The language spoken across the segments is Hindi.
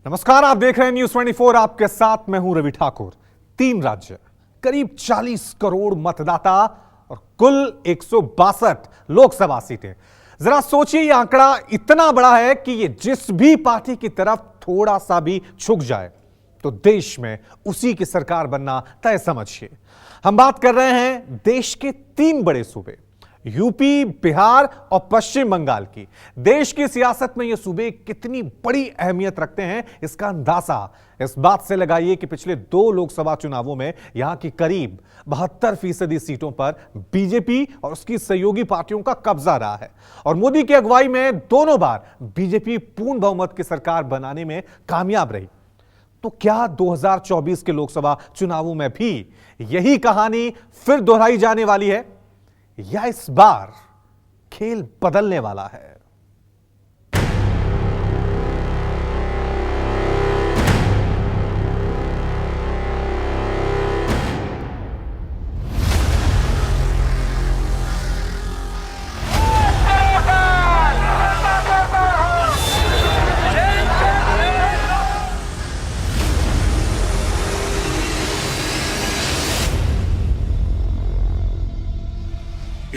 नमस्कार, आप देख रहे हैं न्यूज 24। आपके साथ मैं हूं रवि ठाकुर। 3 राज्य, करीब 40 करोड़ मतदाता और कुल 162 लोकसभा सीटें। जरा सोचिए, यह आंकड़ा इतना बड़ा है कि ये जिस भी पार्टी की तरफ थोड़ा सा भी झुक जाए तो देश में उसी की सरकार बनना तय समझिए। हम बात कर रहे हैं देश के 3 बड़े सूबे, यूपी, बिहार और पश्चिम बंगाल की। देश की सियासत में ये सूबे कितनी बड़ी अहमियत रखते हैं, इसका अंदाजा इस बात से लगाइए कि पिछले 2 लोकसभा चुनावों में यहां की करीब 72% सीटों पर बीजेपी और उसकी सहयोगी पार्टियों का कब्जा रहा है और मोदी की अगुवाई में दोनों बार बीजेपी पूर्ण बहुमत की सरकार बनाने में कामयाब रही। तो क्या 2024 के लोकसभा चुनावों में भी यही कहानी फिर दोहराई जाने वाली है, या इस बार खेल बदलने वाला है?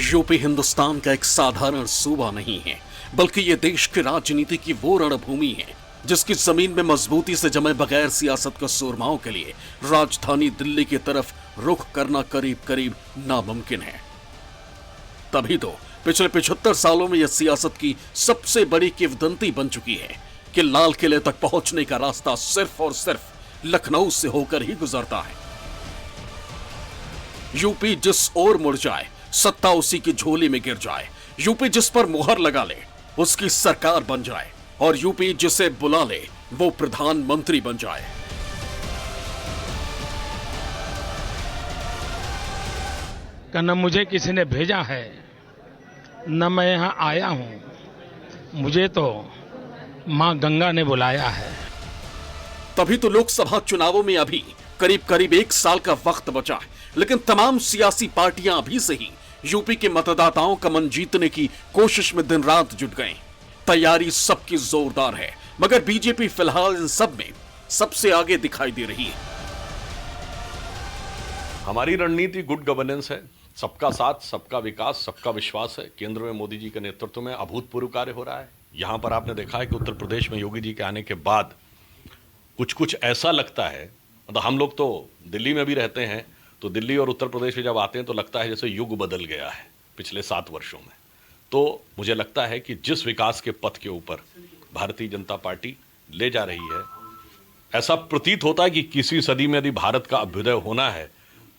यूपी हिंदुस्तान का एक साधारण सूबा नहीं है, बल्कि यह देश की राजनीति की वो रणभूमि है जिसकी जमीन में मजबूती से जमे बगैर सियासत के सूरमाओं के लिए राजधानी दिल्ली की तरफ रुख करना करीब करीब नामुमकिन है। तभी तो पिछले 75 सालों में यह सियासत की सबसे बड़ी किंवदंती बन चुकी है कि लाल किले तक पहुंचने का रास्ता सिर्फ और सिर्फ लखनऊ से होकर ही गुजरता है। यूपी जिस ओर मुड़ जाए, सत्ता उसी की झोली में गिर जाए। यूपी जिस पर मुहर लगा ले, उसकी सरकार बन जाए, और यूपी जिसे बुला ले, वो प्रधानमंत्री बन जाए। न मुझे किसी ने भेजा है, न मैं यहां आया हूं, मुझे तो मां गंगा ने बुलाया है। तभी तो लोकसभा चुनावों में अभी करीब करीब 1 साल का वक्त बचा है, लेकिन तमाम सियासी पार्टियां अभी से ही यूपी के मतदाताओं का मन जीतने की कोशिश में दिन रात जुट गए। तैयारी सबकी जोरदार है, मगर बीजेपी फिलहाल इन सब में सबसे आगे दिखाई दे रही है। हमारी रणनीति गुड गवर्नेंस है, सबका साथ, सबका विकास, सबका विश्वास है। केंद्र में मोदी जी के नेतृत्व में अभूतपूर्व कार्य हो रहा है। यहां पर आपने देखा है कि उत्तर प्रदेश में योगी जी के आने के बाद कुछ कुछ ऐसा लगता है, मतलब हम लोग तो दिल्ली में भी रहते हैं, तो दिल्ली और उत्तर प्रदेश में जब आते हैं तो लगता है जैसे युग बदल गया है पिछले 7 वर्षों में। तो मुझे लगता है कि जिस विकास के पथ के ऊपर भारतीय जनता पार्टी ले जा रही है, ऐसा प्रतीत होता है कि किसी सदी में यदि भारत का अभ्युदय होना है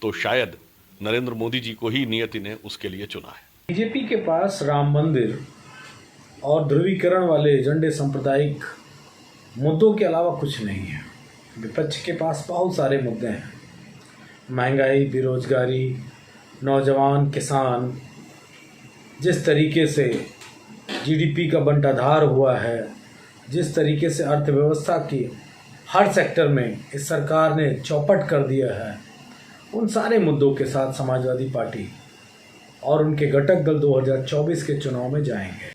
तो शायद नरेंद्र मोदी जी को ही नियति ने उसके लिए चुना है। बीजेपी के पास राम मंदिर और ध्रुवीकरण वाले एजेंडे सांप्रदायिक मुद्दों के अलावा कुछ नहीं है। विपक्ष के पास बहुत सारे मुद्दे हैं, महंगाई, बेरोजगारी, नौजवान, किसान। जिस तरीके से जीडीपी का बंटाधार हुआ है, जिस तरीके से अर्थव्यवस्था की हर सेक्टर में इस सरकार ने चौपट कर दिया है, उन सारे मुद्दों के साथ समाजवादी पार्टी और उनके घटक दल 2024 के चुनाव में जाएंगे।